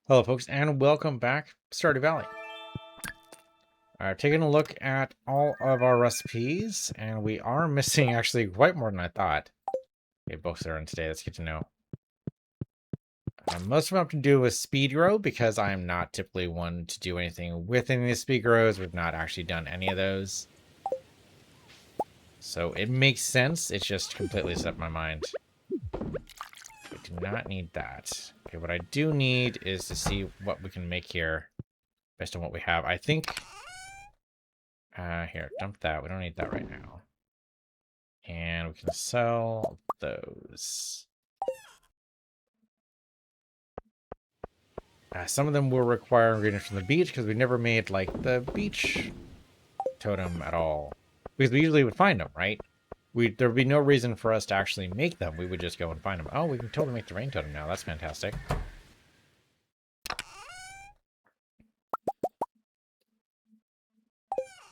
Hello, folks, and welcome back to Stardew Valley. Taking a look at all of our recipes, and we are missing actually quite more than I thought. Okay, books are in today. That's good to know. Most of them have to do with speed grow because I am not typically one to do anything with any of the speed grows. We've not actually done any of those, so it makes sense. It's just completely slipped my mind. We do not need that. Okay, what I do need is to see what we can make here based on what we have. I think. Here, dump that. We don't need that right now. And we can sell those. Some of them will require ingredients from the beach because we never made, like, the beach totem at all. Because we usually would find them, right? There would be no reason for us to actually make them. We would just go and find them. Oh, we can totally make the rain totem now. That's fantastic.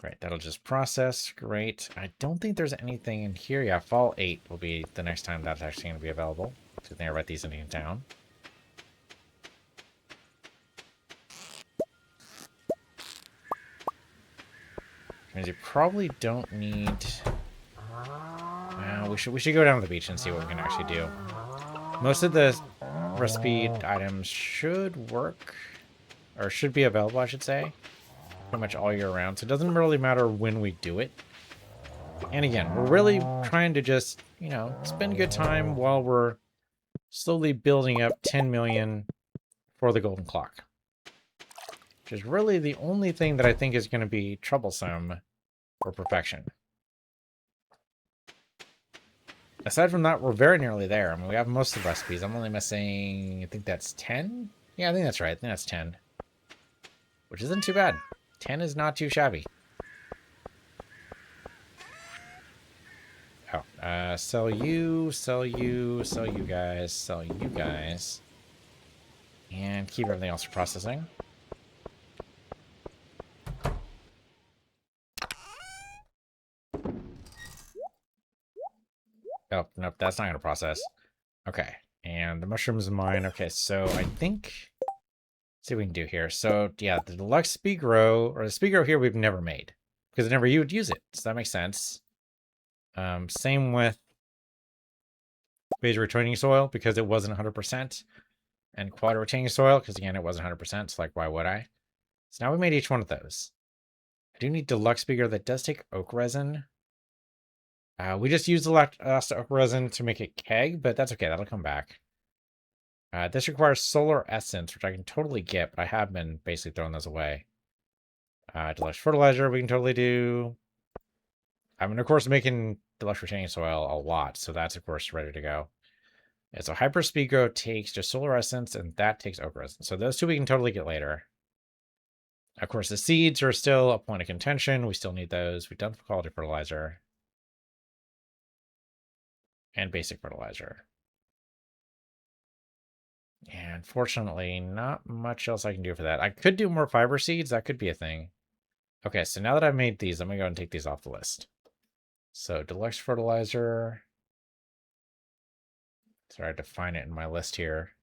Great, that'll just process. Great. I don't think there's anything in here. Yeah, fall 8 will be the next time that's actually going to be available. So I think I write these in down. Means you probably don't need. We should go down to the beach and see what we can actually do. Most of the recipe items should work, or should be available, I should say, pretty much all year round. So it doesn't really matter when we do it. And again, we're really trying to just, spend good time while we're slowly building up 10 million for the golden clock. Which is really the only thing that I think is going to be troublesome for perfection. Aside from that, we're very nearly there. I mean, we have most of the recipes. I'm only missing, I think that's 10? Yeah, I think that's right. I think that's 10. Which isn't too bad. 10 is not too shabby. Oh, sell you, sell you, sell you guys, sell you guys. And keep everything else for processing. Oh, nope, that's not going to process. Okay, and the mushrooms is mine. Okay, so I think... Let's see what we can do here. So, yeah, the deluxe speed grow, or the speed grow here we've never made. Because never you would use it, so that makes sense. Same with phase retaining soil, because it wasn't 100%. And quad retaining soil, because again, it wasn't 100%, so like, why would I? So now we made each one of those. I do need deluxe speed grow that does take oak resin. We just used the last oak resin to make it keg, but that's okay. That'll come back. This requires solar essence, which I can totally get, but I have been basically throwing those away. Deluxe fertilizer we can totally do. I mean, of course, making deluxe retaining soil a lot, so that's, of course, ready to go. And so hyper speed grow takes just solar essence, and that takes oak resin. So those two we can totally get later. Of course, the seeds are still a point of contention. We still need those. We've done quality fertilizer. And basic fertilizer. And fortunately, not much else I can do for that. I could do more fiber seeds. That could be a thing. Okay, so now that I've made these, I'm going to go and take these off the list. So deluxe fertilizer. Sorry, I had to find it in my list here.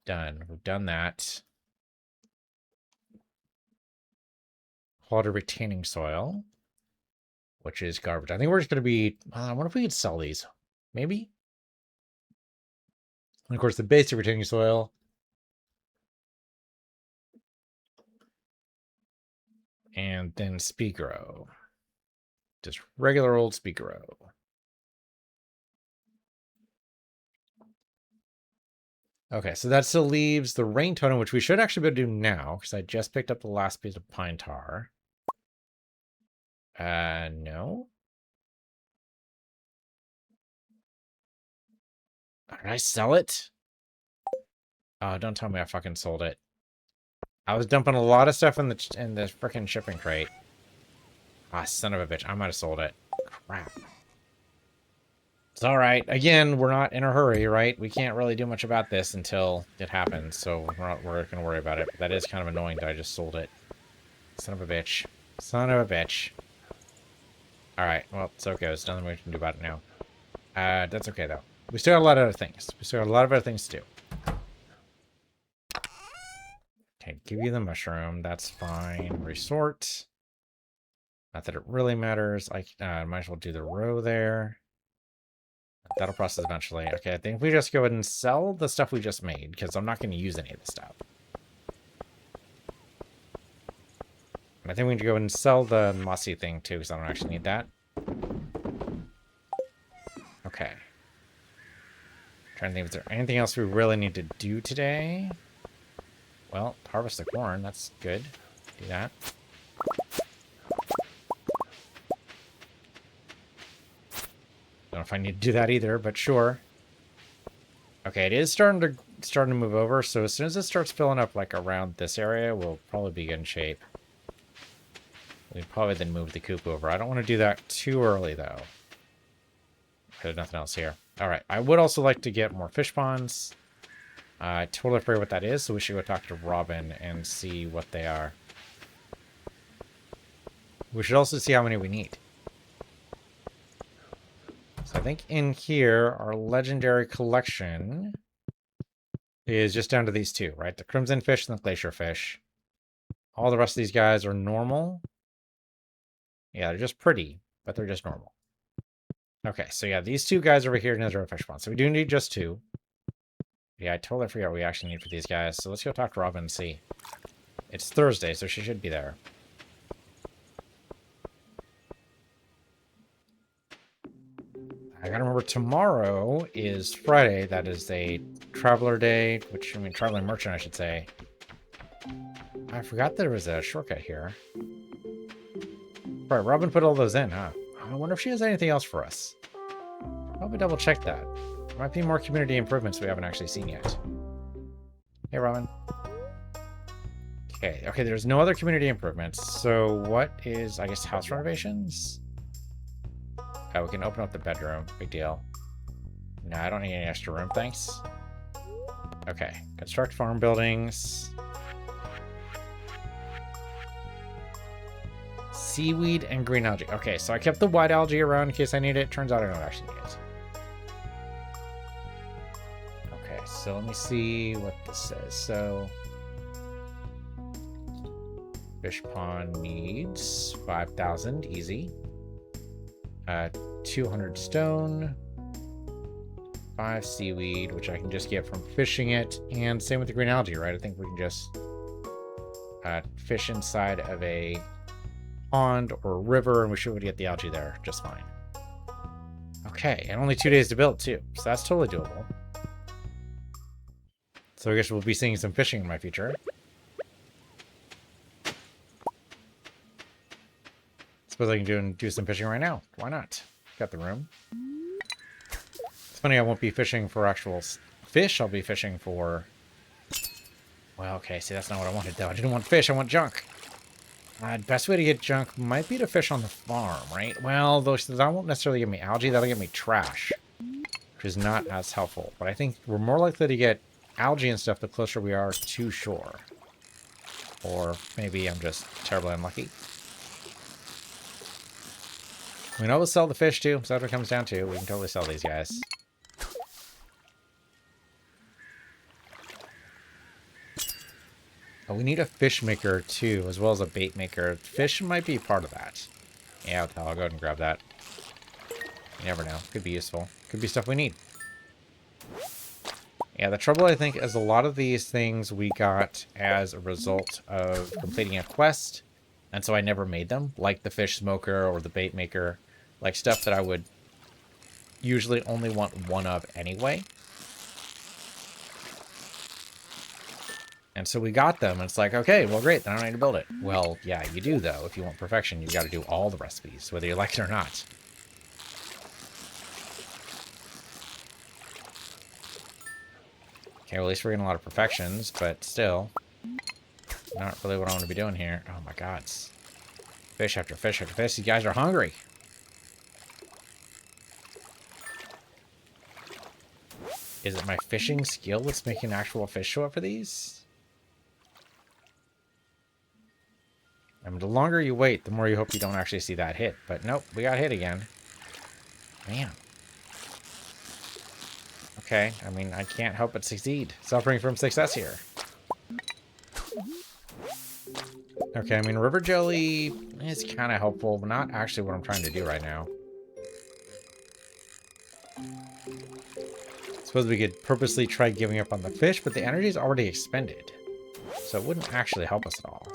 Done. We've done that. Water retaining soil, which is garbage. I think we're just going to be... I wonder if we could sell these. Maybe? And of course, the basic retaining soil. And then speed grow. Just regular old speed grow. Okay, so that still leaves the rain totem, which we should actually be able to do now, because I just picked up the last piece of pine tar. No. Did I sell it? Oh, don't tell me I fucking sold it. I was dumping a lot of stuff in the frickin' shipping crate. Ah, son of a bitch. I might have sold it. Crap. It's alright. Again, we're not in a hurry, right? We can't really do much about this until it happens, so we're going to worry about it. But that is kind of annoying that I just sold it. Son of a bitch. Son of a bitch. Alright, well, so it goes. Nothing we can do about it now. That's okay, though. We still got a lot of other things. We still got a lot of other things to do. Okay, give you the mushroom. That's fine. Resort. Not that it really matters. I might as well do the row there. That'll process eventually. Okay, I think we just go ahead and sell the stuff we just made, because I'm not going to use any of the stuff. And I think we need to go ahead and sell the mossy thing, too, because I don't actually need that. Okay. Trying to think if there's anything else we really need to do today. Well, harvest the corn. That's good. Do that. Don't know if I need to do that either, but sure. Okay, it is starting to move over, so as soon as it starts filling up like around this area, we'll probably be in shape. We probably then move the coop over. I don't want to do that too early though. There's nothing else here. Alright, I would also like to get more fish ponds. I totally forget what that is, so we should go talk to Robin and see what they are. We should also see how many we need. So I think in here, our legendary collection is just down to these two, right? The crimson fish and the glacier fish. All the rest of these guys are normal. Yeah, they're just pretty, but they're just normal. Okay, so yeah, these two guys over here in Nether fish pond. So we do need just two. Yeah, I totally forgot what we actually need for these guys. So let's go talk to Robin and see. It's Thursday, so she should be there. I gotta remember tomorrow is Friday. That is a traveler day, which, I mean, traveler merchant, I should say. I forgot there was a shortcut here. Right, Robin put all those in, huh? I wonder if she has anything else for us. Probably double check that. There might be more community improvements we haven't actually seen yet. Hey, Robin. Okay, there's no other community improvements. So what is, I guess, house renovations? Oh, we can open up the bedroom. Big deal. No, I don't need any extra room, thanks. Okay, construct farm buildings. Seaweed and green algae. Okay, so I kept the white algae around in case I need it. Turns out I don't actually need it. Okay, so let me see what this says. So, fish pond needs 5,000, easy. 200 stone, 5 seaweed, which I can just get from fishing it, and same with the green algae, right? I think we can just fish inside of a pond or river, and we should get the algae there just fine. Okay, and only 2 days to build too, so that's totally doable. So I guess we'll be seeing some fishing in my future. Suppose I can do some fishing right now. Why not? Got the room. It's funny, I won't be fishing for actual fish. I'll be fishing for... Well, okay, see, that's not what I wanted, though. I didn't want fish, I want junk. Best way to get junk might be to fish on the farm, right? Well, that won't necessarily give me algae. That'll give me trash, which is not as helpful. But I think we're more likely to get algae and stuff the closer we are to shore. Or maybe I'm just terribly unlucky. We know we'll sell the fish too, so that's what it comes down to. We can totally sell these guys. Oh, we need a fish maker too, as well as a bait maker. Fish might be part of that. Yeah, I'll go ahead and grab that. You never know. Could be useful. Could be stuff we need. Yeah, the trouble, I think, is a lot of these things we got as a result of completing a quest, and so I never made them, like the fish smoker or the bait maker, like stuff that I would usually only want one of anyway. And so we got them, and it's like, okay, well, great, then I don't need to build it. Well, yeah, you do, though. If you want perfection, you've got to do all the recipes, whether you like it or not. Okay, well, at least we're getting a lot of perfections, but still, not really what I want to be doing here. Oh, my God. Fish after fish after fish. These guys are hungry. Is it my fishing skill that's making actual fish show up for these? I mean, the longer you wait, the more you hope you don't actually see that hit. But nope, we got hit again. Man. Okay, I mean, I can't help but succeed. Suffering from success here. Okay, I mean, river jelly is kind of helpful, but not actually what I'm trying to do right now. Suppose we could purposely try giving up on the fish, but the energy is already expended. So it wouldn't actually help us at all.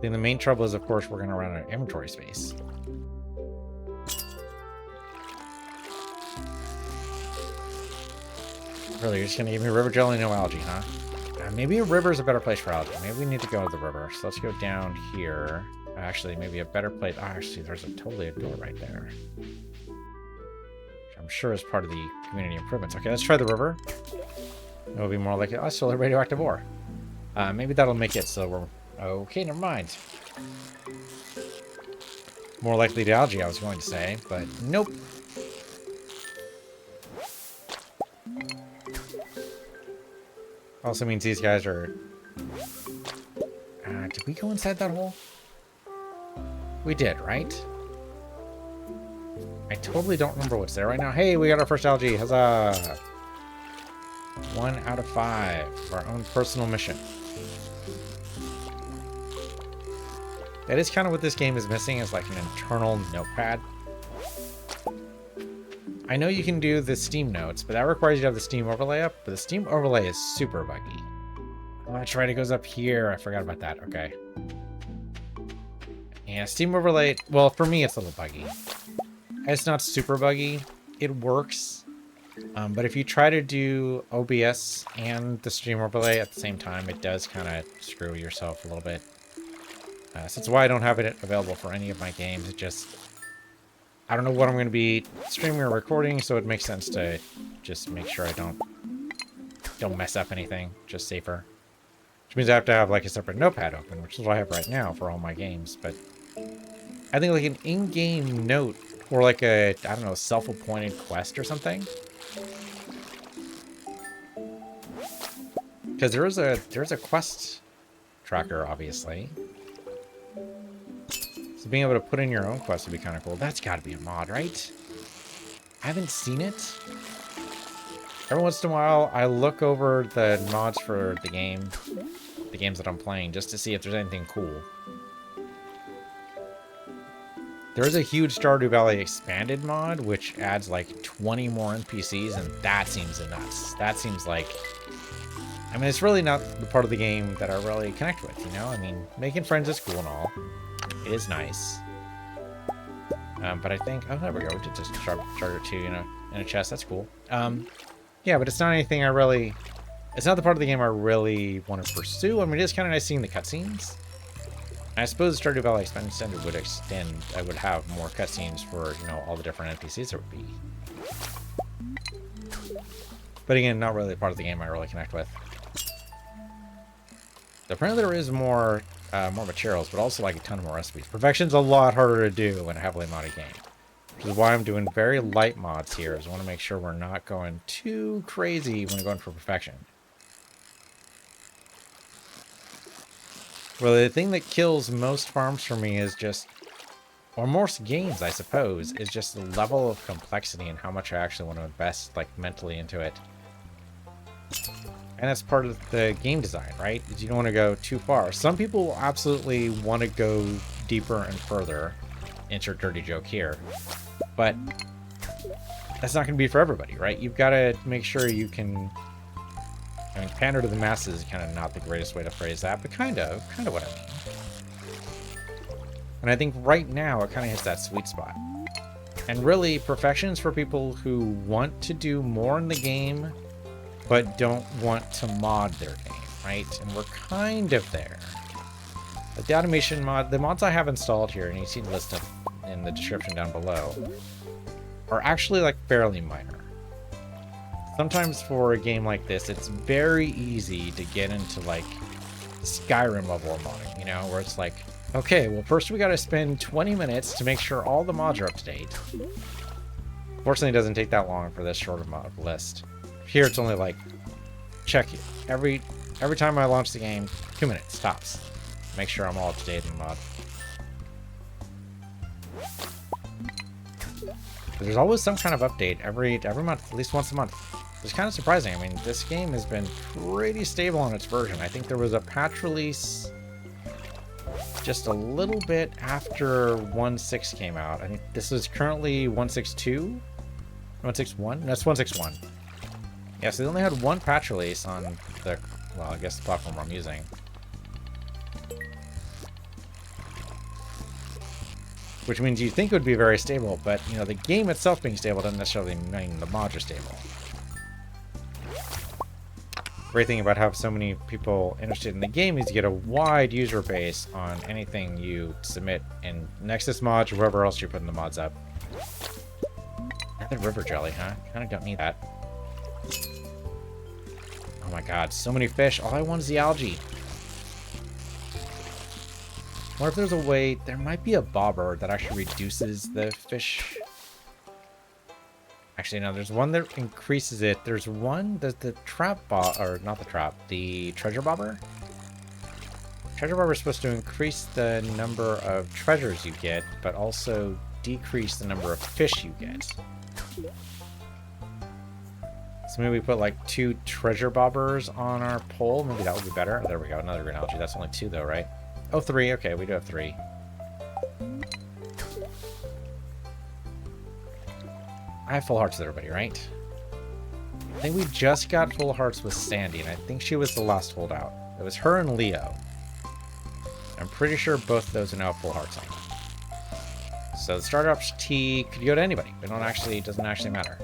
Then the main trouble is, of course, we're going to run out of inventory space. Really, you're just going to give me river jelly, no algae, huh? Maybe a river is a better place for algae. Maybe we need to go to the river. So let's go down here. Actually, maybe a better place. Oh, actually, there's totally a door right there. Which I'm sure is part of the community improvements. Okay, let's try the river. It'll be more like, oh, still a radioactive ore. Maybe that'll make it so we're... Okay, never mind. More likely to algae, I was going to say, but nope. Also means these guys are... did we go inside that hole? We did, right? I totally don't remember what's there right now. Hey, we got our first algae. Huzzah! 1 out of 5. Our own personal mission. That is kind of what this game is missing, is like an internal notepad. I know you can do the Steam notes, but that requires you to have the Steam overlay up. But the Steam overlay is super buggy. Oh, that's right, it goes up here. I forgot about that. Okay. Yeah, Steam overlay, well, for me, it's a little buggy. It's not super buggy. It works. But if you try to do OBS and the Steam overlay at the same time, it does kind of screw yourself a little bit. So that's why I don't have it available for any of my games. It just... I don't know what I'm going to be streaming or recording, so it makes sense to just make sure I don't mess up anything. Just safer. Which means I have to have like a separate notepad open, which is what I have right now for all my games. But I think like an in-game note or like a, I don't know, self-appointed quest or something. Because there's a quest tracker, obviously. So being able to put in your own quest would be kind of cool. That's got to be a mod, right? I haven't seen it. Every once in a while, I look over the mods for the games that I'm playing, just to see if there's anything cool. There's a huge Stardew Valley expanded mod, which adds like 20 more NPCs, and that seems nuts. That seems like... I mean, it's really not the part of the game that I really connect with, you know? I mean, making friends is cool and all. It is nice. But I think... Oh, there we go. We did just charter 2, you know, in a chest. That's cool. Yeah, but it's not anything I really... It's not the part of the game I really want to pursue. I mean, it is kind of nice seeing the cutscenes. I suppose Stardew Valley Extended would extend... I would have more cutscenes for, you know, all the different NPCs there would be. But again, not really a part of the game I really connect with. Apparently there is more materials, but also like a ton more recipes. Perfection's a lot harder to do in a heavily modded game. Which is why I'm doing very light mods here, is I want to make sure we're not going too crazy when we're going for perfection. Well, the thing that kills most farms for me is just, or most games, I suppose, is just the level of complexity and how much I actually want to invest, like, mentally into it. And that's part of the game design, right? Is you don't want to go too far. Some people will absolutely want to go deeper and further. Insert dirty joke here. But that's not going to be for everybody, right? You've got to make sure you can... I mean, pander to the masses is kind of not the greatest way to phrase that, but kind of what I mean. And I think right now it kind of hits that sweet spot. And really, perfection is for people who want to do more in the game, but don't want to mod their game, right? And we're kind of there. The automation mod, the mods I have installed here, and you see the list in the description down below, are actually like fairly minor. Sometimes for a game like this, it's very easy to get into like Skyrim level of modding, you know, where it's like, okay, well first we got to spend 20 minutes to make sure all the mods are up to date. Fortunately, it doesn't take that long for this short of mod list. Here it's only like, check it. Every time I launch the game, 2 minutes, tops. Make sure I'm all up to date in the mod. But there's always some kind of update every month, at least once a month. It's kind of surprising. I mean, this game has been pretty stable on its version. I think there was a patch release just a little bit after 1.6 came out. I think this is currently 1.62? 1.61? No, it's 1.61. Yeah, so they only had one patch release on the, well, I guess the platform I'm using. Which means you'd think it would be very stable, but, you know, the game itself being stable doesn't necessarily mean the mods are stable. Great thing about having so many people interested in the game is you get a wide user base on anything you submit in Nexus mods or wherever else you're putting the mods up. Another river jelly, huh? Kinda don't need that. Oh my god, so many fish. All I want is the algae. I wonder if there's a way... There might be a bobber that actually reduces the fish. Actually, no, there's one that increases it. There's one... There's the trap or not the trap. The treasure bobber? Treasure bobber is supposed to increase the number of treasures you get, but also decrease the number of fish you get. So maybe we put like 2 treasure bobbers on our pole. Maybe that would be better. Oh, there we go. Another green algae. That's only 2 though, right? Oh, 3. Okay, we do have 3. I have full hearts with everybody, right? I think we just got full hearts with Sandy, and I think she was the last holdout. It was her and Leo. I'm pretty sure both of those are now full hearts on. So the starter option could go to anybody. It doesn't actually matter.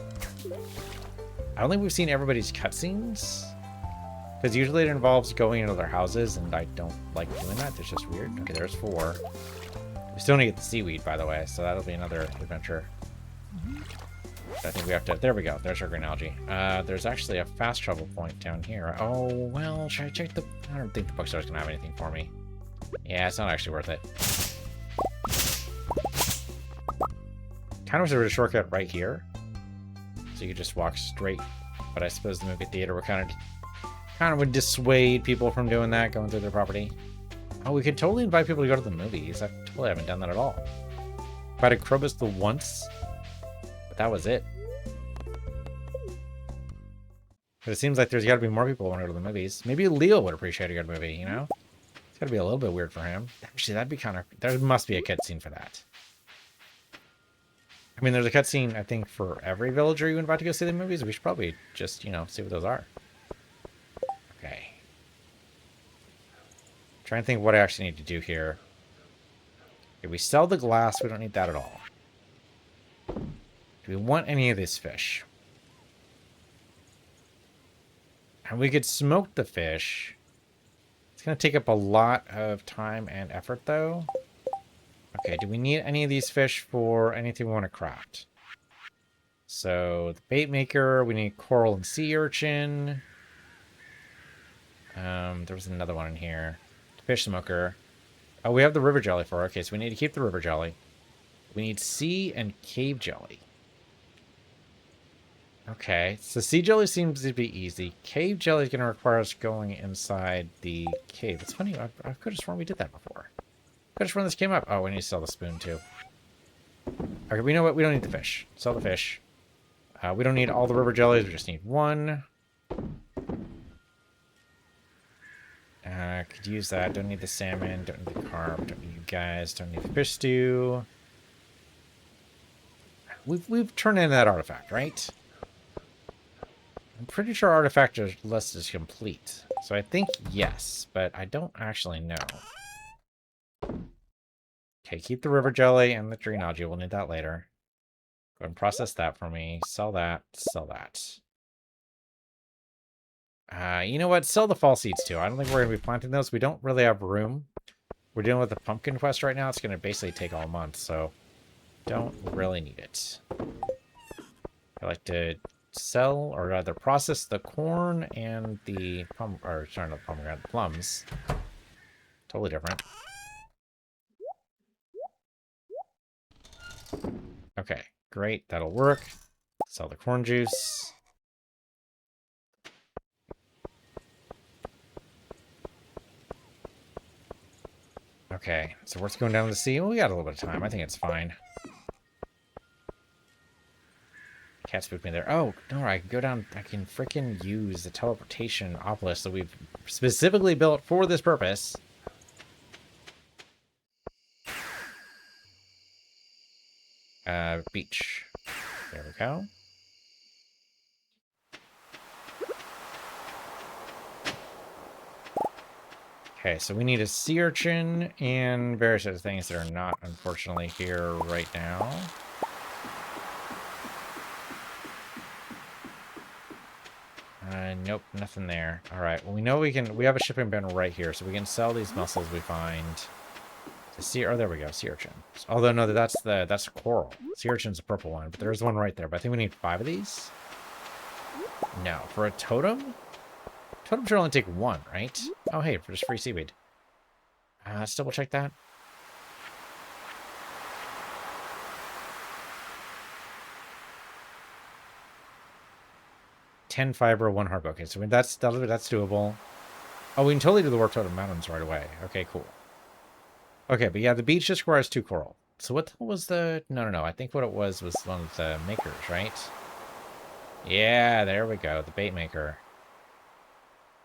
I don't think we've seen everybody's cutscenes. Because usually it involves going into their houses, and I don't like doing that. It's just weird. Okay, there's 4. We still need to get the seaweed, by the way, so that'll be another adventure. I think we have to... There we go. There's our green algae. There's actually a fast travel point down here. Oh, well, should I check the... I don't think the bookstore's going to have anything for me. Yeah, it's not actually worth it. Kind of wish there was a shortcut right here. So you could just walk straight. But I suppose the movie theater would kind of would dissuade people from doing that, going through their property. Oh, we could totally invite people to go to the movies. I totally haven't done that at all. Invited Krobus the once, but that was it. But it seems like there's got to be more people who want to go to the movies. Maybe Leo would appreciate a good movie, you know? It's got to be a little bit weird for him. Actually, that'd be kind of... There must be a cutscene for that. I mean, there's a cutscene, I think, for every villager you invite to go see the movies. We should probably just, you know, see what those are. Okay. Trying to think what I actually need to do here. Okay, we sell the glass. We don't need that at all. Do we want any of this fish? And we could smoke the fish. It's going to take up a lot of time and effort, though. Okay, do we need any of these fish for anything we want to craft? So, the bait maker, we need coral and sea urchin. There was another one in here. Fish smoker. Oh, we have the river jelly for it. Okay, so we need to keep the river jelly. We need sea and cave jelly. Okay, so sea jelly seems to be easy. Cave jelly is going to require us going inside the cave. It's funny, I could have sworn we did that before. Could have sworn this came up. Oh, we need to sell the spoon too. Okay, we know what? We don't need the fish. Sell the fish. We don't need all the river jellies. We just need 1. Could use that. Don't need the salmon. Don't need the carp. Don't need you guys. Don't need the fish stew. We've turned in that artifact, right? I'm pretty sure artifact list is complete. So I think yes, but I don't actually know. Okay, keep the river jelly and the green algae. We'll need that later. Go ahead and process that for me. Sell that. Sell that. You know what? Sell the fall seeds too. I don't think we're going to be planting those. We don't really have room. We're dealing with the pumpkin quest right now. It's going to basically take all month, so don't really need it. I like to sell, or rather process the corn and the plums. Totally different. Okay, great. That'll work. Sell the corn juice. Okay, so what's going down to the sea? Well, we got a little bit of time. I think it's fine. Cat spooked me there. Oh, no, I can go down. I can freaking use the teleportation obelisk that we've specifically built for this purpose. Beach. There we go. Okay, so we need a sea urchin and various other things that are not, unfortunately, here right now. Nope, nothing there. All right, well, we know we have a shipping bin right here, so we can sell these mussels we find. Oh, there we go, sea urchin. Although, no, that's coral. Sea urchin's a purple one, but there's one right there. But I think we need 5 of these. No, for a totem? Totem should only take 1, right? Oh, hey, for just free seaweed. Let's double check that. $10 fiber, 1 harp. Okay, so that's doable. Oh, we can totally do the warp totem mountains right away. Okay, cool. Okay, but yeah, the beach just requires 2 coral. So what was the... No. I think what it was one of the makers, right? Yeah, there we go. The bait maker.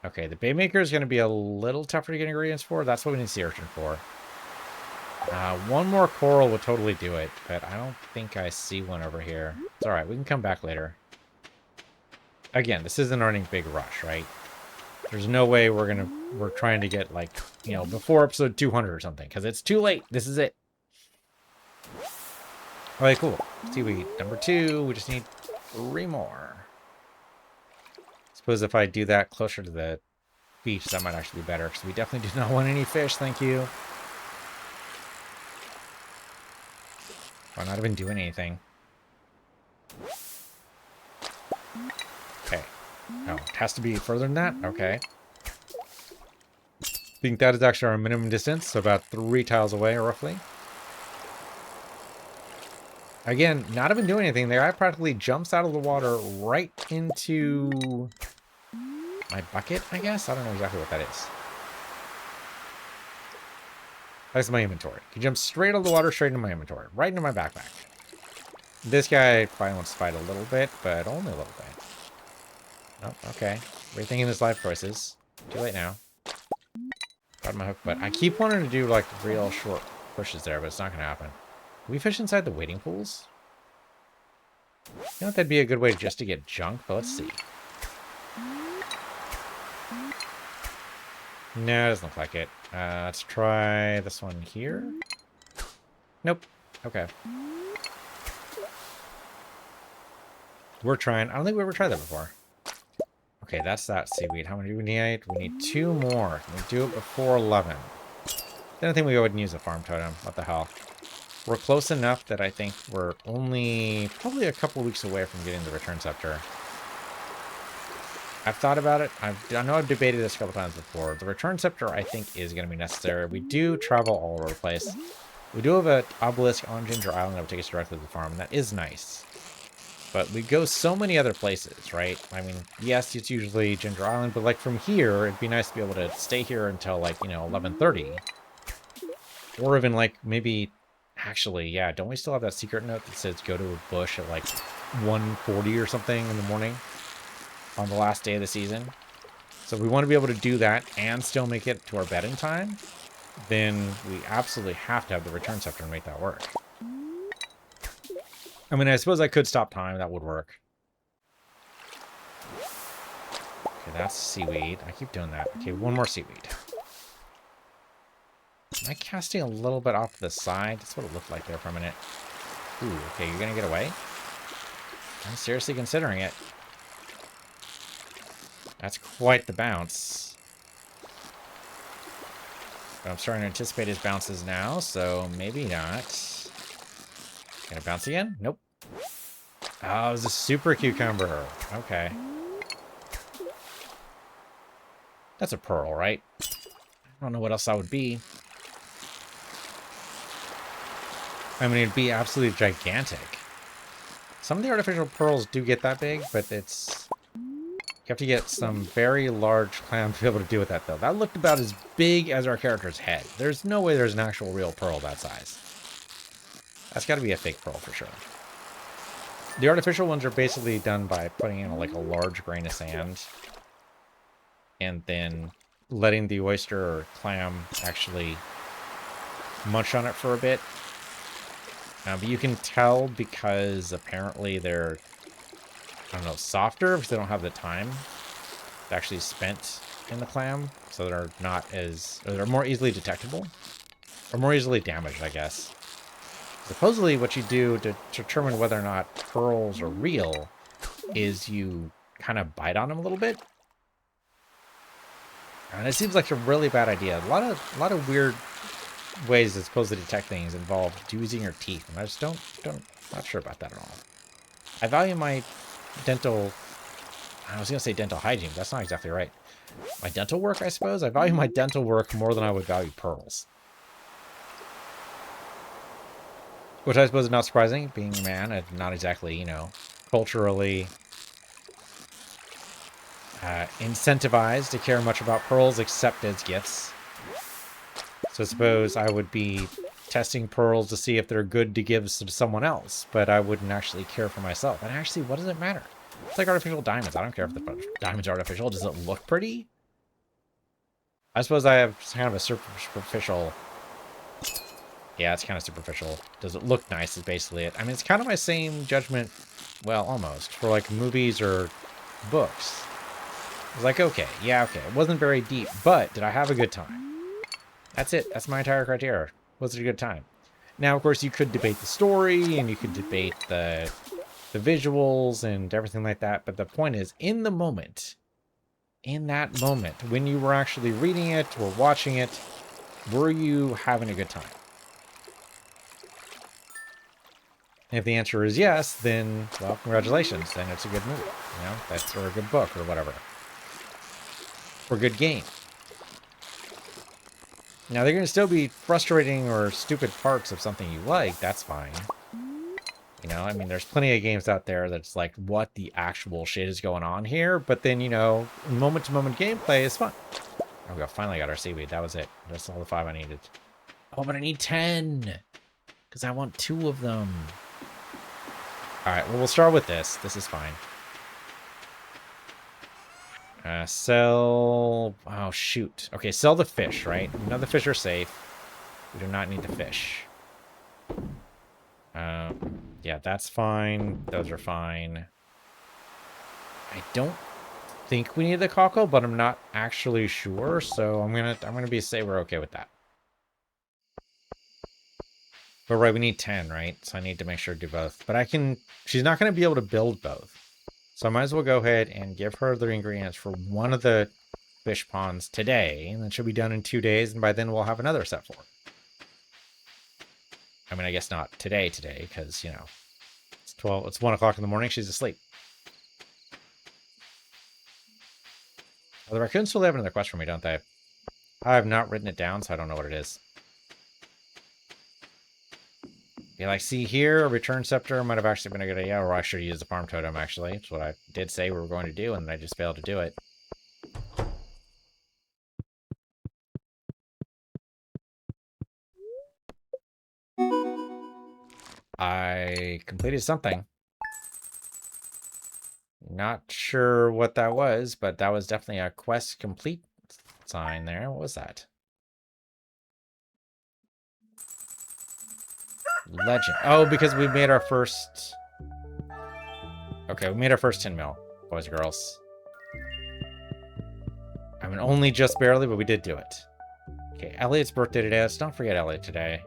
Okay, the bait maker is going to be a little tougher to get ingredients for. That's what we need sea urchin for. 1 more coral would totally do it, but I don't think I see one over here. It's alright, we can come back later. Again, this isn't any big rush, right? There's no way we're trying to get, like, you know, before episode 200 or something, because it's too late. This is it. Okay, cool. Seaweed number 2. We just need 3 more. Suppose if I do that closer to the beach, that might actually be better, because we definitely do not want any fish, thank you. I'm not even doing anything. Okay. Oh, it has to be further than that? Okay. I think that is actually our minimum distance, so about 3 tiles away, roughly. Again, not even doing anything. The guy practically jumps out of the water right into my bucket, I guess? I don't know exactly what that is. That's my inventory. He jumps straight out of the water, straight into my inventory. Right into my backpack. This guy probably wants to fight a little bit, but only a little bit. Oh, okay. Rethinking his life choices. Too late now. Got my hook, but I keep wanting to do, like, real short pushes there, but it's not going to happen. Can we fish inside the wading pools? You know, that'd be a good way just to get junk, but let's see. No, it doesn't look like it. Let's try this one here. Nope. Okay. We're trying. I don't think we ever tried that before. Okay, that's that seaweed. How many do we need? We need 2 more. Can we do it before 11? Then I think we go ahead and use a farm totem. What the hell? We're close enough that I think we're only probably a couple weeks away from getting the return scepter. I've thought about it. I know I've debated this a couple times before. The return scepter, I think, is going to be necessary. We do travel all over the place. We do have an obelisk on Ginger Island that will take us directly to the farm, and that is nice. But we go so many other places, right? I mean, yes, it's usually Ginger Island, but like from here, it'd be nice to be able to stay here until like, you know, 11:30. Or even like maybe, actually, yeah, don't we still have that secret note that says go to a bush at like 1:40 or something in the morning on the last day of the season? So if we want to be able to do that and still make it to our bed in time, then we absolutely have to have the return scepter and make that work. I mean, I suppose I could stop time. That would work. Okay, that's seaweed. I keep doing that. Okay, 1 more seaweed. Am I casting a little bit off to the side? That's what it looked like there for a minute. Ooh, okay, you're going to get away? I'm seriously considering it. That's quite the bounce. But I'm starting to anticipate his bounces now, so maybe not. Gonna bounce again? Nope. Oh, it was a super cucumber. Okay. That's a pearl, right? I don't know what else that would be. I mean, it'd be absolutely gigantic. Some of the artificial pearls do get that big, but it's... You have to get some very large clam to be able to do with that, though. That looked about as big as our character's head. There's no way there's an actual real pearl that size. That's got to be a fake pearl for sure. The artificial ones are basically done by putting in like a large grain of sand and then letting the oyster or clam actually munch on it for a bit. But you can tell because apparently they're, I don't know, softer because they don't have the time actually spent in the clam, so they're not as, or they're more easily detectable, or more easily damaged, I guess. Supposedly what you do to determine whether or not pearls are real is you kind of bite on them a little bit. And it seems like a really bad idea. A lot of weird ways it's supposed to detect things involve using your teeth, and I just not sure about that at all. I value my dental, I was gonna say dental hygiene, but that's not exactly right. My dental work, I suppose. I value my dental work more than I would value pearls. Which I suppose is not surprising, being a man, and not exactly, you know, culturally incentivized to care much about pearls except as gifts. So I suppose I would be testing pearls to see if they're good to give to someone else, but I wouldn't actually care for myself. And actually, what does it matter? It's like artificial diamonds. I don't care if the diamond's artificial. Does it look pretty? I suppose I have kind of a superficial... Yeah, it's kind of superficial. Does it look nice is basically it. I mean, it's kind of my same judgment, well, almost, for like movies or books. It's like, okay, yeah, okay. It wasn't very deep, but did I have a good time? That's it. That's my entire criteria. Was it a good time? Now, of course, you could debate the story, and you could debate the visuals and everything like that, but the point is, in the moment, in that moment, when you were actually reading it or watching it, were you having a good time? If the answer is yes, then, well, congratulations. Then it's a good movie, you know? That's, or a good book or whatever. Or a good game. Now, they're going to still be frustrating or stupid parts of something you like. That's fine. You know, I mean, there's plenty of games out there that's like, what the actual shit is going on here? But then, you know, moment-to-moment gameplay is fun. Oh, we finally got our seaweed. That was it. That's all the 5 I needed. Oh, but I need 10! Because I want 2 of them. Alright, well, we'll start with this. This is fine. Sell... Oh, shoot. Okay, sell the fish, right? We know the fish are safe. We do not need the fish. Yeah, that's fine. Those are fine. I don't think we need the cockle, but I'm not actually sure, so I'm gonna say we're okay with that. But right, we need 10, right? So I need to make sure to do both. But she's not gonna be able to build both. So I might as well go ahead and give her the ingredients for one of the fish ponds today, and then she'll be done in 2 days, and by then we'll have another set for her. I mean, I guess not today, because, you know, it's 1 o'clock in the morning, she's asleep. Oh, the raccoons still have another quest for me, don't they? I have not written it down, so I don't know what it is. Be like, see here, a return scepter might have actually been a good idea, or I should use the farm totem, actually. That's what I did say we were going to do, and I just failed to do it. I completed something. Not sure what that was, but that was definitely a quest complete sign there. What was that? Legend. Oh, because we made our first... Okay, we made our first 10 mil, boys and girls. I mean, only just barely, but we did do it. Okay, Elliot's birthday today. Let's not forget Elliot today.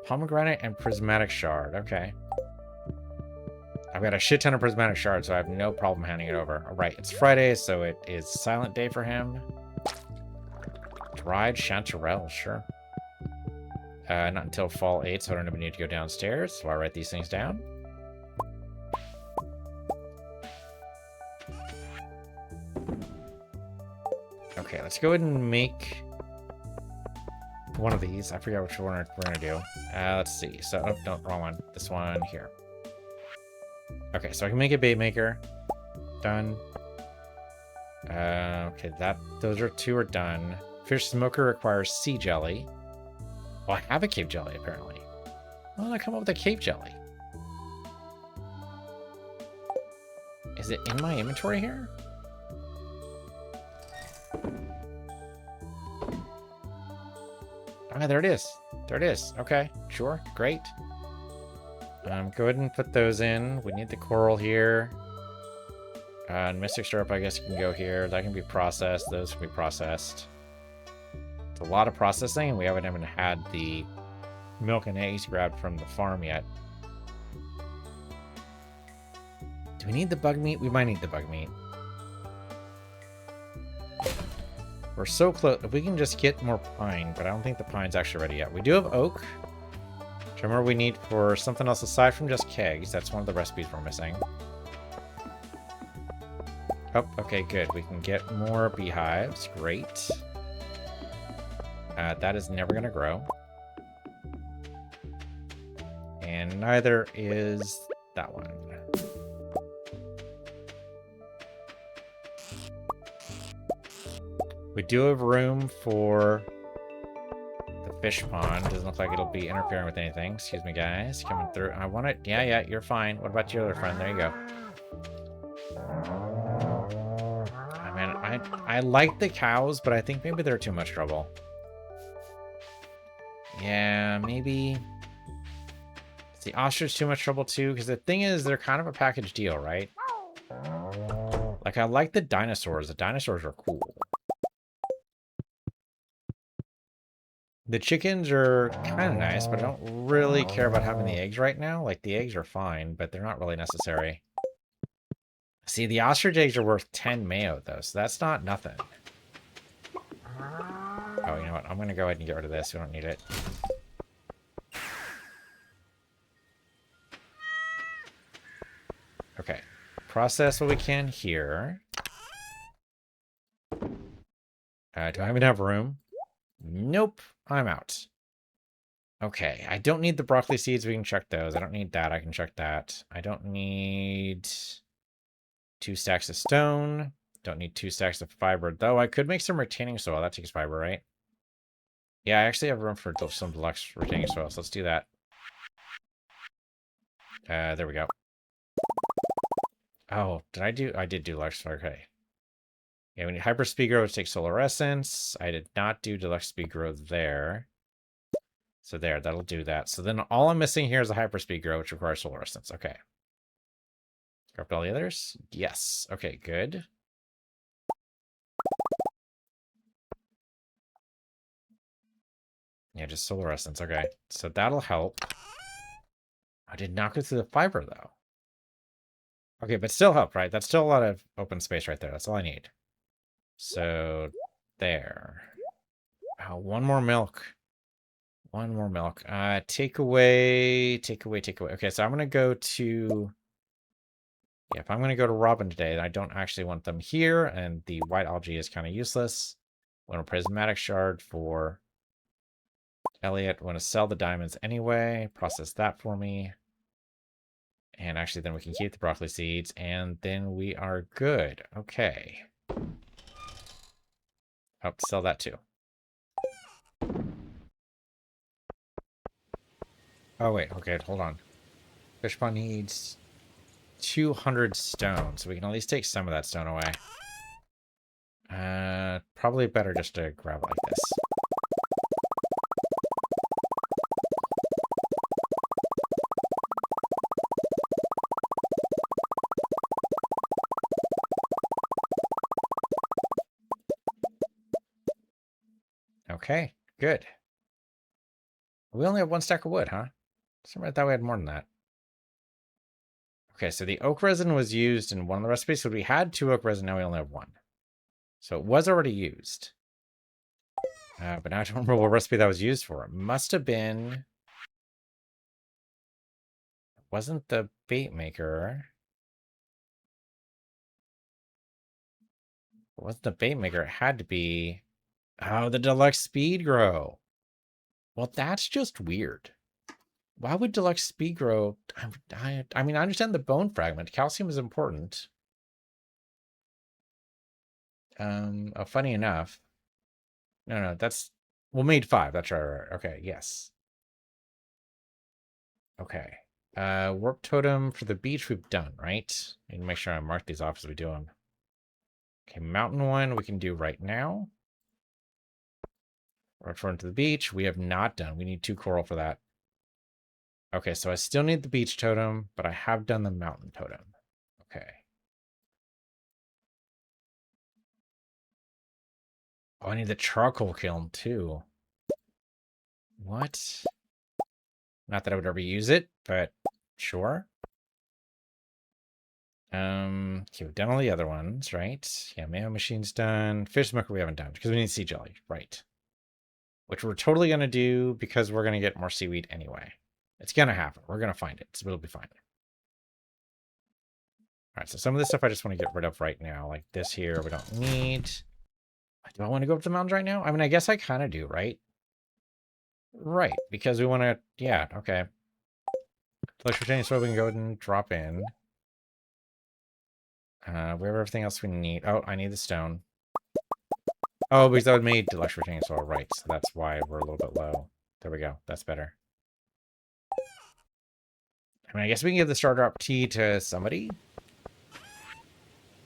Pomegranate and prismatic shard. Okay. I've got a shit ton of prismatic shards, so I have no problem handing it over. All right, it's Friday, so it is silent day for him. Dried chanterelle, sure. Not until fall 8, so I don't even need to go downstairs. So I write these things down. Okay, let's go ahead and make one of these. I forget which one we're going to do. Let's see. So, oh, no, wrong one. This one here. Okay, so I can make a bait maker. Done. Okay, those 2 are done. Fish smoker requires sea jelly. Well, I have a cave jelly, apparently. Why did I come up with a cave jelly? Is it in my inventory here? Ah, there it is. There it is. Okay, sure, great. Go ahead and put those in. We need the coral here. And mystic syrup, I guess, can go here. That can be processed. Those can be processed. It's a lot of processing, and we haven't even had the milk and eggs grabbed from the farm yet. Do we need the bug meat? We might need the bug meat. We're so close. If we can just get more pine, but I don't think the pine's actually ready yet. We do have oak, which I remember we need for something else aside from just kegs. That's one of the recipes we're missing. Oh, okay, good. We can get more beehives. Great. That is never going to grow. And neither is that one. We do have room for the fish pond. Doesn't look like it'll be interfering with anything. Excuse me, guys. Coming through. I want it. Yeah, you're fine. What about your other friend? There you go. I mean, I like the cows, but I think maybe they're too much trouble. Yeah, maybe. Is the ostrich too much trouble too? Because the thing is, they're kind of a package deal, right? Like, I like the dinosaurs. The dinosaurs are cool. The chickens are kind of nice, but I don't really care about having the eggs right now. Like, the eggs are fine, but they're not really necessary. See, the ostrich eggs are worth 10 mayo, though, so that's not nothing. Oh, you know what? I'm going to go ahead and get rid of this. We don't need it. Okay. Process what we can here. Do I even have room? Nope. I'm out. Okay. I don't need the broccoli seeds. We can check those. I don't need that. I can check that. I don't need 2 stacks of stone. Don't need 2 stacks of fiber, though. I could make some retaining soil. That takes fiber, right? Yeah, I actually have room for some deluxe retaining soil, so let's do that. There we go. Oh, I did do deluxe. Okay. Yeah, we need hyper speed grow to take solar essence. I did not do deluxe speed grow there. So there, that'll do that. So then all I'm missing here is a hyper speed grow, which requires solar essence. Okay. Grabbed all the others? Yes. Okay, good. Yeah, just solar essence. Okay. So that'll help. I did not go through the fiber, though. Okay, but still help, right? That's still a lot of open space right there. That's all I need. So, there. Oh, one more milk. One more milk. Take away. Okay, so I'm going to go to... Yeah, if I'm going to go to Robin today, I don't actually want them here, and the white algae is kind of useless. I want a prismatic shard for Elliot. I want to sell the diamonds anyway. Process that for me. And actually, then we can keep the broccoli seeds, and then we are good. Okay. Oh, sell that too. Oh, wait. Okay, hold on. Fish pond needs 200 stone, so we can at least take some of that stone away. Probably better just to grab it like this. Okay, good. We only have 1 stack of wood, huh? I thought we had more than that. Okay, so the oak resin was used in one of the recipes. So we had 2 oak resin, now we only have 1. So it was already used. But now I don't remember what recipe that was used for. It must have been... It wasn't the bait maker. It wasn't the bait maker. It had to be... Oh, the deluxe speed grow. Well, that's just weird. Why would deluxe speed grow? I mean, I understand the bone fragment. Calcium is important. Funny enough. No, that's... Well, made 5. That's right. Okay, yes. Okay. Warp totem for the beach we've done, right? I need to make sure I mark these off as we do them. Okay, mountain one we can do right now. Return to the beach. We have not done. We need 2 coral for that. Okay, so I still need the beach totem, but I have done the mountain totem. Okay. Oh, I need the charcoal kiln too. What? Not that I would ever use it, but sure. Okay, we've done all the other ones, right? Yeah, mayo machine's done. Fish smoker we haven't done because we need sea jelly, right? Which we're totally gonna do because we're gonna get more seaweed anyway. It's gonna happen. We're gonna find it. So it'll be fine. All right, so some of this stuff I just want to get rid of right now, like this here we don't need. Do I want to go up the mountains right now? I mean, I guess I kind of do, right? Right, because we want to. Yeah, okay. Electric chain, so we can go ahead and drop in. We have everything else we need. Oh, I need the stone. Oh, because that would made electric chainsaw, right? So that's why we're a little bit low. There we go. That's better. I mean, I guess we can give the star drop tea to somebody.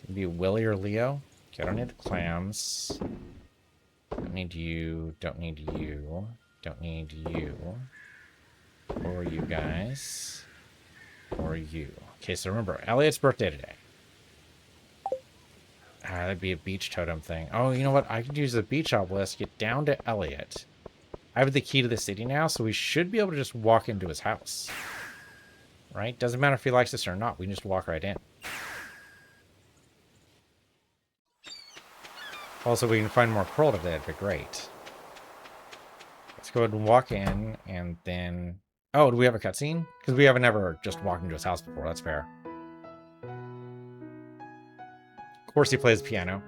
Maybe Willie or Leo. Okay, I don't need the clams. Don't need you. Don't need you. Don't need you. Or you guys. Or you. Okay, so remember, Elliot's birthday today. That'd be a beach totem thing. Oh, you know what? I could use the beach obelisk, get down to Elliot. I have the key to the city now, so we should be able to just walk into his house. Right? Doesn't matter if he likes us or not. We can just walk right in. Also, we can find more coral today. That'd be great. Let's go ahead and walk in, and then... Oh, do we have a cutscene? Because we haven't ever just walked into his house before. That's fair. Of course he plays piano.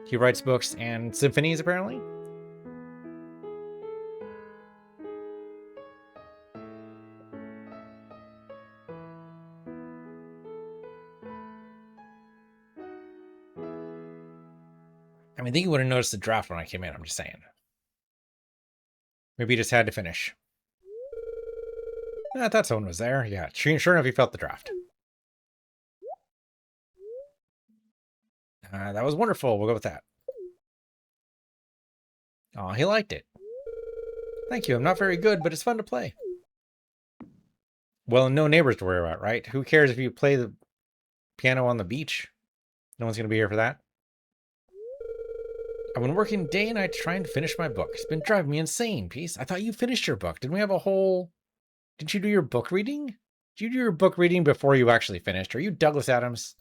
He writes books and symphonies, apparently. I mean, I think you would have noticed the draft when I came in. I'm just saying. Maybe he just had to finish. I thought someone was there. Yeah, sure enough, he felt the draft. That was wonderful. We'll go with that. Oh, he liked it. Thank you. I'm not very good, but it's fun to play. Well, no neighbors to worry about, right? Who cares if you play the piano on the beach? No one's going to be here for that. I've been working day and night trying to finish my book. It's been driving me insane, Peace. I thought you finished your book. Didn't we have a whole... Did you do your book reading? Did you do your book reading before you actually finished? Are you Douglas Adams?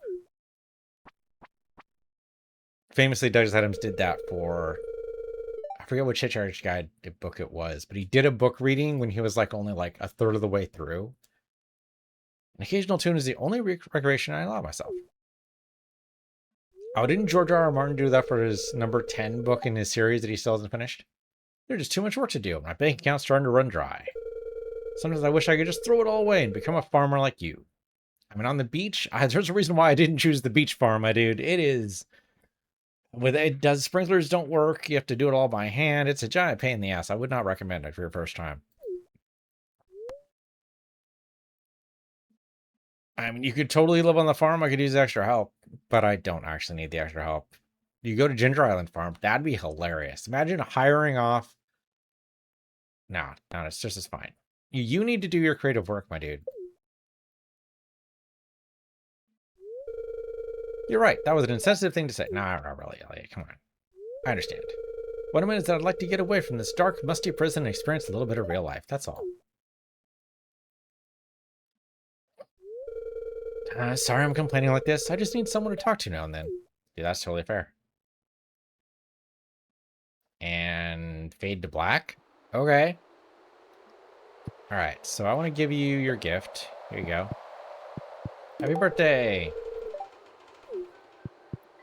Famously, Douglas Adams did that for... I forget what Hitchhiker's Guide book it was, but he did a book reading when he was like only like a third of the way through. An occasional tune is the only recreation I allow myself. Oh, didn't George R. R. Martin do that for his number 10 book in his series that he still hasn't finished? There's just too much work to do. My bank account's starting to run dry. Sometimes I wish I could just throw it all away and become a farmer like you. I mean, on the beach, there's a reason why I didn't choose the beach farm, my dude. It is... sprinklers don't work. You have to do it all by hand. It's a giant pain in the ass. I would not recommend it for your first time. I mean, you could totally live on the farm. I could use extra help, but I don't actually need the extra help. You go to Ginger Island Farm. That'd be hilarious. Imagine hiring off. No, it's just as fine. You need to do your creative work, my dude. You're right. That was an insensitive thing to say. No, not really, Elliot. Come on. I understand. What I mean is that I'd like to get away from this dark, musty prison and experience a little bit of real life. That's all. Sorry I'm complaining like this. I just need someone to talk to now and then. Yeah, that's totally fair. And fade to black? Okay. Alright, so I want to give you your gift. Here you go. Happy birthday!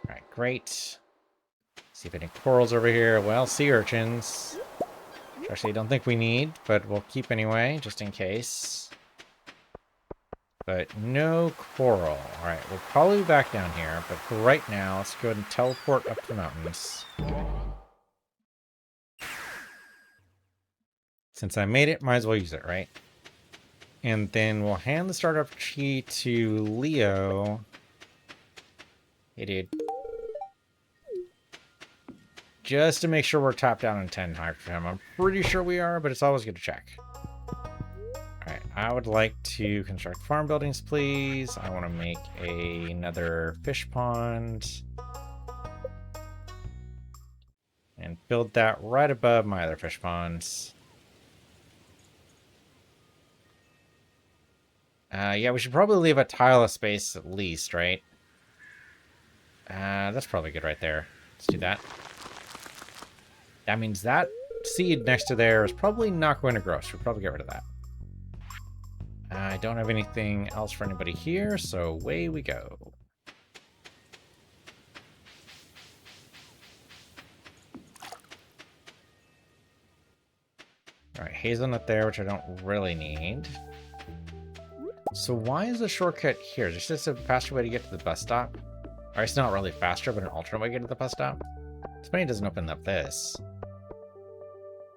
Alright, great. See if any corals over here. Well, sea urchins. Which actually I don't think we need, but we'll keep anyway, just in case. But no coral. Alright, we'll probably be back down here, but for right now, let's go ahead and teleport up the mountains. Since I made it, might as well use it, right? And then we'll hand the startup key to Leo. Hey, dude. Just to make sure we're top down in 10 high for him. I'm pretty sure we are, but it's always good to check. Alright, I would like to construct farm buildings, please. I want to make another fish pond. And build that right above my other fish ponds. Yeah, we should probably leave a tile of space at least, right? That's probably good right there. Let's do that. That means that seed next to there is probably not going to grow, so we'll probably get rid of that. I don't have anything else for anybody here, so away we go. Alright, hazelnut there, which I don't really need. So why is the shortcut here? Is there just a faster way to get to the bus stop? Or it's not really faster, but an alternate way to get to the bus stop? This money doesn't open up this.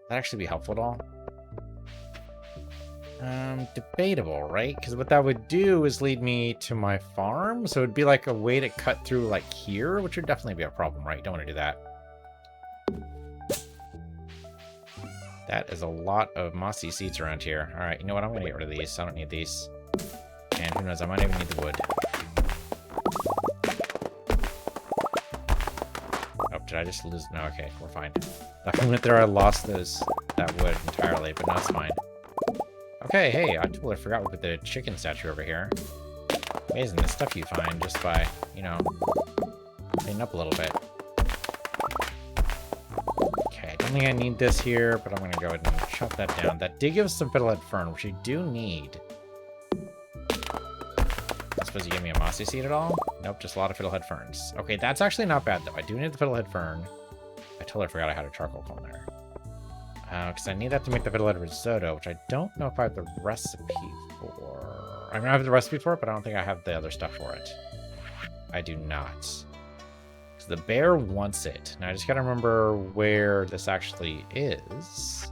That actually be helpful at all? Debatable, right? Because what that would do is lead me to my farm, so it'd be like a way to cut through like here, which would definitely be a problem, right? Don't want to do that. That is a lot of mossy seeds around here. Alright, you know what? I'm going to get rid of these. I don't need these. And who knows, I might even need the wood. Oh, did I just lose? No, okay, we're fine. The moment there I lost that wood entirely, but no, it's fine. Okay, hey, I totally forgot we put the chicken statue over here. Amazing, the stuff you find just by, you know, cleaning up a little bit. Okay, I don't think I need this here, but I'm going to go ahead and chop that down. That did give us some fiddlehead fern, which I do need. I suppose you give me a mossy seed at all? Nope, just a lot of fiddlehead ferns. Okay, that's actually not bad, though. I do need the fiddlehead fern. I totally forgot I had a charcoal cone there. Because I need that to make the fiddlehead risotto, which I don't know if I have the recipe for. I mean, I have the recipe for it, but I don't think I have the other stuff for it. I do not. So the bear wants it. Now, I just gotta remember where this actually is.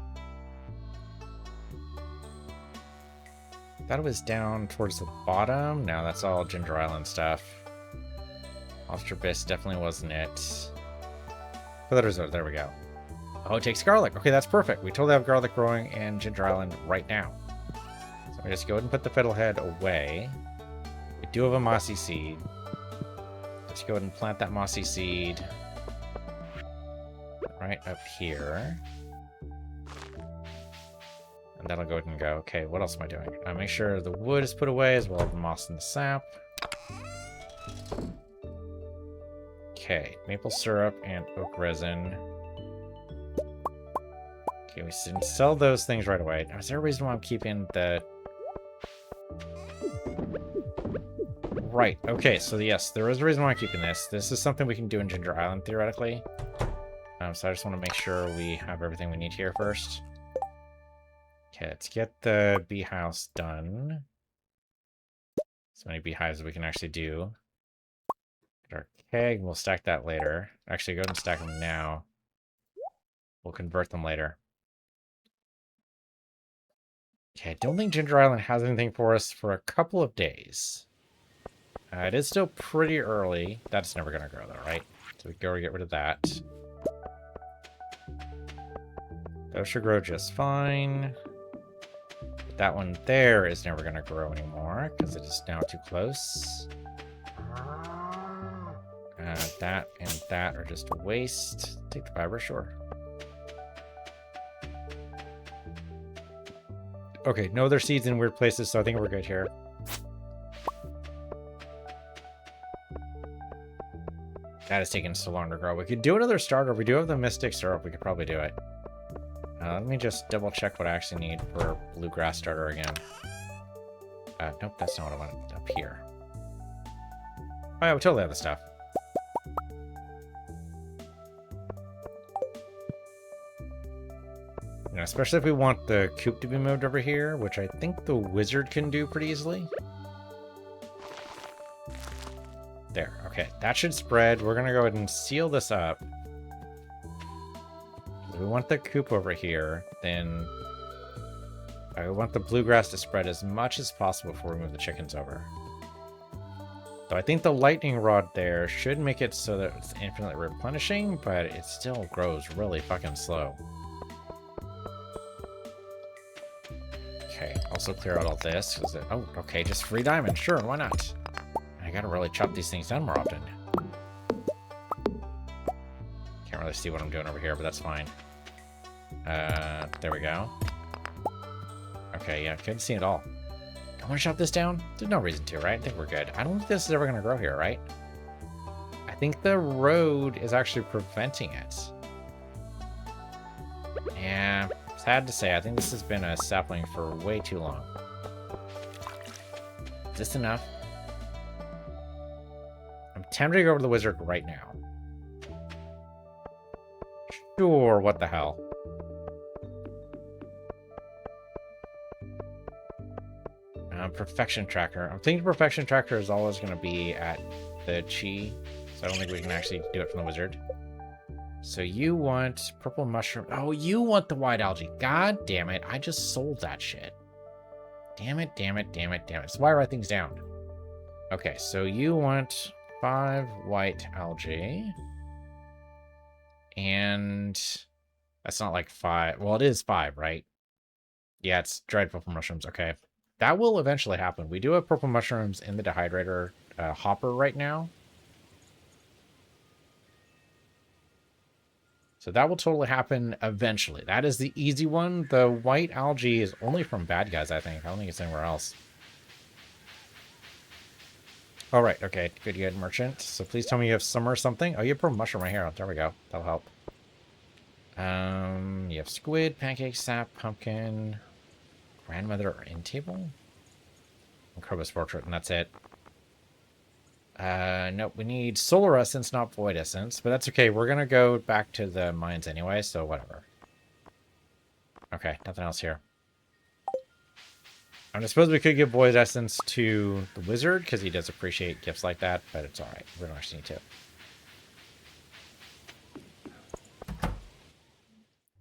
I thought it was down towards the bottom. No, that's all Ginger Island stuff. Lobster Bisque definitely wasn't it. Fiddlehead risotto, there we go. Oh, it takes garlic. Okay, that's perfect. We totally have garlic growing in Ginger Island right now. So we just go ahead and put the fiddlehead away. We do have a mossy seed. Just go ahead and plant that mossy seed right up here. And that'll go ahead and go. Okay, what else am I doing? Make sure the wood is put away as well as the moss and the sap. Okay, maple syrup and oak resin. Okay, we can sell those things right away. Now, is there a reason why I'm keeping the... Right, okay, so yes, there is a reason why I'm keeping this. This is something we can do in Ginger Island, theoretically. So I just want to make sure we have everything we need here first. Okay, let's get the bee house done. As many beehives as we can actually do. Get our keg, we'll stack that later. Actually, go ahead and stack them now. We'll convert them later. Okay, I don't think Ginger Island has anything for us for a couple of days. It is still pretty early. That's never going to grow, though, right? So we go and get rid of that. Those should grow just fine. That one there is never going to grow anymore because it is now too close. That and that are just a waste. Take the fiber, sure. Okay, no other seeds in weird places, so I think we're good here. That is taking so long to grow. We could do another starter. We do have the Mystic Syrup. We could probably do it. Let me just double check what I actually need for Bluegrass starter again. Nope, that's not what I wanted. Up here. Oh yeah, we totally have the stuff. You know, especially if we want the coop to be moved over here, which I think the wizard can do pretty easily. There, okay. That should spread. We're gonna go ahead and seal this up. If we want the coop over here, then I want the bluegrass to spread as much as possible before we move the chickens over. So I think the lightning rod there should make it so that it's infinitely replenishing, but it still grows really fucking slow. Okay, also clear out all this. Oh, okay, just free diamond. Sure, why not? I gotta really chop these things down more often. Can't really see what I'm doing over here, but that's fine. There we go. Okay, yeah, couldn't see it all. I want to chop this down? There's no reason to, right? I think we're good. I don't think this is ever going to grow here, right? I think the road is actually preventing it. Yeah, sad to say, I think this has been a sapling for way too long. Is this enough? I'm tempted to go over to the wizard right now. Sure, what the hell? Perfection tracker. I'm thinking perfection tracker is always going to be at the chi, so I don't think we can actually do it from the wizard. So you want purple mushroom. Oh, you want the white algae. God damn it. I just sold that shit. Damn it, damn it, damn it, damn it. That's why I write things down. Okay, so you want 5 white algae. And that's not like 5. Well, it is 5, right? Yeah, it's dried purple mushrooms. Okay. That will eventually happen. We do have purple mushrooms in the dehydrator hopper right now. So that will totally happen eventually. That is the easy one. The white algae is only from bad guys, I think. I don't think it's anywhere else. All right. Okay. Good, good, merchant. So please tell me you have summer or something. Oh, you have purple mushroom right here. There we go. That'll help. You have squid, pancake, sap, pumpkin... grandmother or end table? And Krobus portrait, and that's it. Nope, we need solar essence, not void essence, but that's okay. We're gonna go back to the mines anyway, so whatever. Okay, nothing else here. I suppose we could give void essence to the wizard, because he does appreciate gifts like that, but it's alright. We don't actually need to.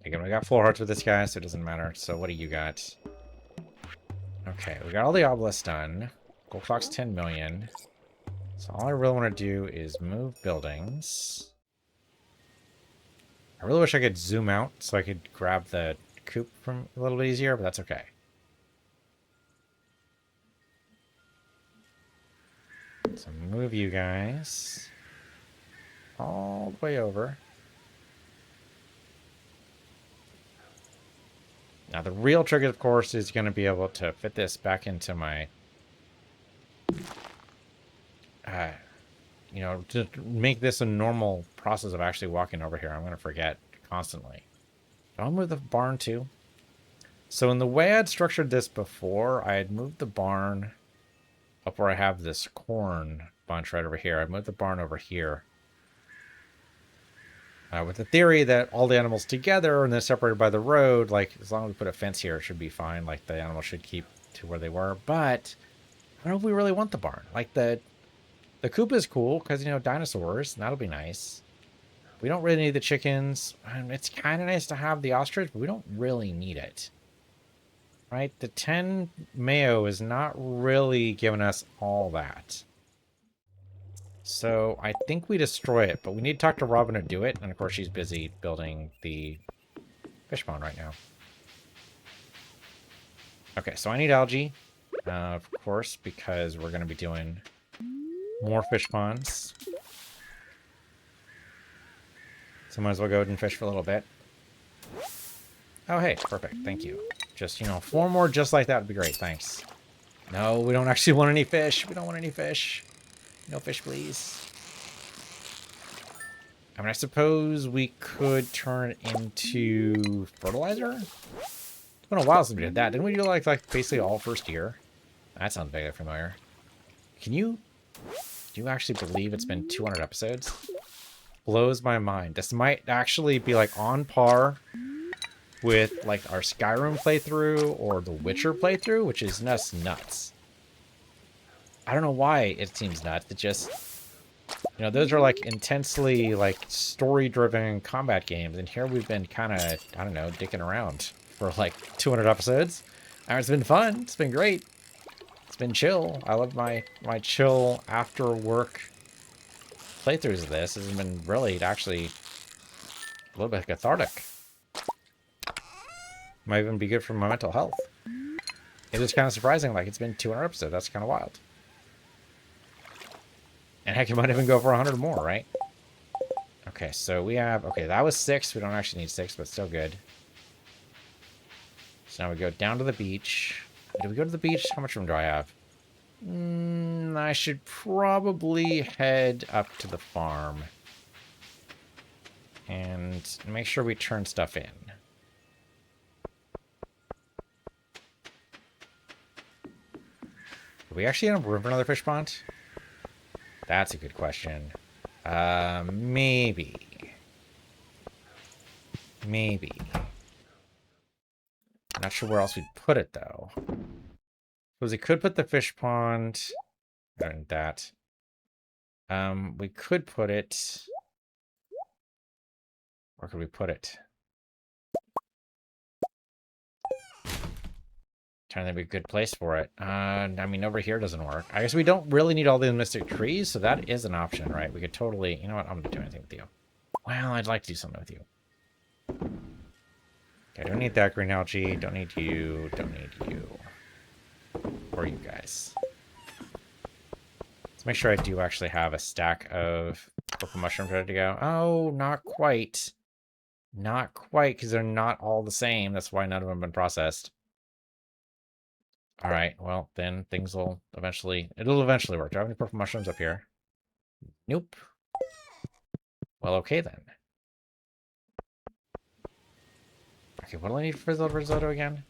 Again, we got full hearts with this guy, so it doesn't matter. So what do you got? Okay, we got all the obelisks done. Gold clock's 10 million. So all I really want to do is move buildings. I really wish I could zoom out so I could grab the coop from a little bit easier, but that's okay. So move you guys all the way over. Now the real trick, of course, is going to be able to fit this back into my, you know, to make this a normal process of actually walking over here. I'm going to forget constantly. I'll move the barn too. So in the way I'd structured this before, I had moved the barn up where I have this corn bunch right over here. I moved the barn over here. With the theory that all the animals together and then separated by the road, like as long as we put a fence here, it should be fine. Like the animals should keep to where they were. But I don't know if we really want the barn. Like the coop is cool because, you know, dinosaurs, and that'll be nice. We don't really need the chickens. It's kind of nice to have the ostrich, but we don't really need it. Right? The 10 mayo is not really giving us all that. So I think we destroy it, but we need to talk to Robin to do it. And of course, she's busy building the fish pond right now. Okay, so I need algae, of course, because we're going to be doing more fish ponds. So might as well go ahead and fish for a little bit. Oh, hey, perfect. Thank you. Just, you know, 4 more just like that would be great. Thanks. No, we don't actually want any fish. We don't want any fish. No fish, please. I mean, I suppose we could turn it into fertilizer? It's been a while since we did that. Didn't we do like basically all first year? That sounds vaguely familiar. Do you actually believe it's been 200 episodes? Blows my mind. This might actually be like on par with like our Skyrim playthrough or the Witcher playthrough, which is just nuts. I don't know why it seems nuts. It just, you know, those are like intensely like story-driven combat games, and here we've been kind of, I don't know, dicking around for like 200 episodes. It's been fun. It's been great. It's been chill. I love my chill after work playthroughs of this. This has been really actually a little bit cathartic. Might even be good for my mental health. It is kind of surprising. Like, it's been 200 episodes. That's kind of wild. And heck, it might even go for 100 more, right? Okay, so we have... Okay, that was 6. We don't actually need 6, but still good. So now we go down to the beach. Do we go to the beach? How much room do I have? I should probably head up to the farm. And make sure we turn stuff in. Do we actually have room for another fish pond? That's a good question. Maybe. Maybe. I'm not sure where else we'd put it, though. Because we could put the fish pond... And that. We could put it... Where could we put it? Trying to be a good place for it. I mean, over here doesn't work. I guess we don't really need all the mystic trees, so that is an option, right? We could totally... You know what? I'm not doing anything with you. Well, I'd like to do something with you. Okay, don't need that green algae. Don't need you. Don't need you. Or you guys. Let's make sure I do actually have a stack of purple mushrooms ready to go. Oh, not quite. Not quite, because they're not all the same. That's why none of them have been processed. All right, well, then things will eventually... It'll eventually work. Do I have any purple mushrooms up here? Nope. Well, okay, then. Okay, what do I need for the risotto again?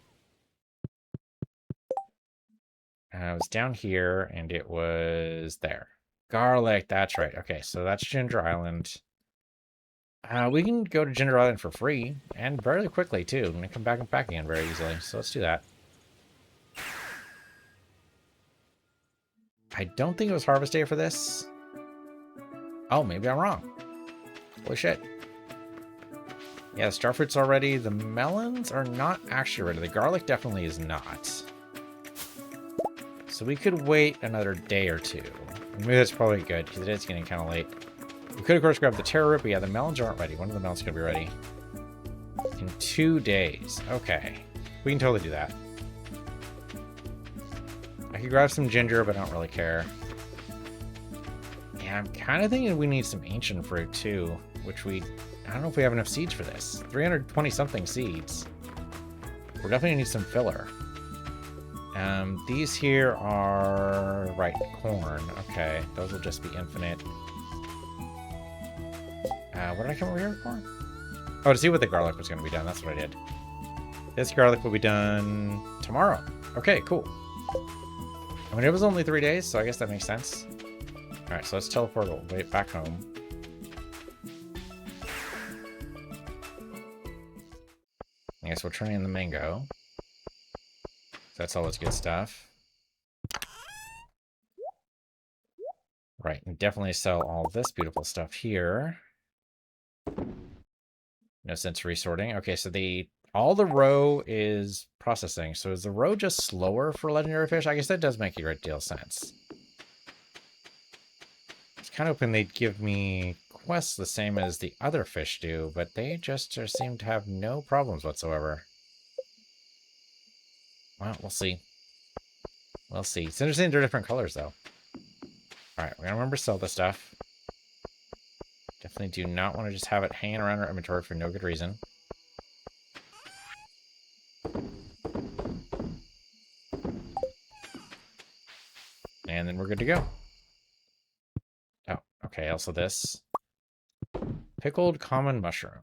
It was down here, and it was there. Garlic, that's right. Okay, so that's Ginger Island. We can go to Ginger Island for free, and very quickly, too. I'm going to come back and back again very easily, so let's do that. I don't think it was harvest day for this. Oh, maybe I'm wrong. Holy shit. Yeah, the starfruit's are ready. The melons are not actually ready. The garlic definitely is not. So we could wait another day or two. Maybe that's probably good, because it is getting kind of late. We could, of course, grab the taro root, but yeah, the melons aren't ready. When are the melons going to be ready? In 2 days. Okay. We can totally do that. I could grab some ginger, but I don't really care. Yeah, I'm kind of thinking we need some ancient fruit, too, which we... I don't know if we have enough seeds for this. 320-something seeds. We're definitely going to need some filler. These here are... Right, corn. Okay, those will just be infinite. What did I come over here for? Oh, to see what the garlic was going to be done. That's what I did. This garlic will be done tomorrow. Okay, cool. I mean, it was only 3 days, so I guess that makes sense. Alright, so let's teleport way back home. I guess we'll turn in the mango. That's always good stuff. Right, and definitely sell all this beautiful stuff here. No sense resorting. Okay, so all the row is processing. So is the row just slower for legendary fish? I guess that does make a great deal of sense. I was kind of hoping they'd give me quests the same as the other fish do, but they just seem to have no problems whatsoever. Well, we'll see. We'll see. It's interesting they're different colors, though. Alright, we're gonna remember to sell this stuff. Definitely do not want to just have it hanging around our inventory for no good reason. And then we're good to go. Oh, okay, also this. Pickled common mushroom.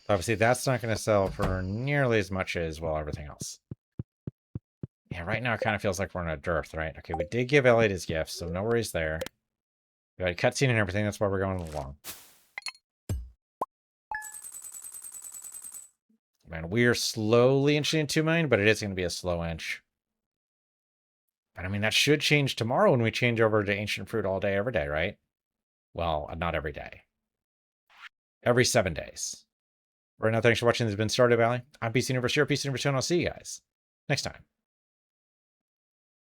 Obviously, that's not going to sell for nearly as much as, well, everything else. Yeah, right now it kind of feels like we're in a dearth, right? Okay, we did give Elliot his gifts, so no worries there. We got a cutscene and everything, that's why we're going along. Man, we're slowly inching into 2 million, but it is going to be a slow inch. But I mean, that should change tomorrow when we change over to ancient fruit all day, every day, right? Well, not every day. Every 7 days. Right now, thanks for watching. This has been Stardew Valley. I'm PC Universe, your PC Universe, and I'll see you guys next time.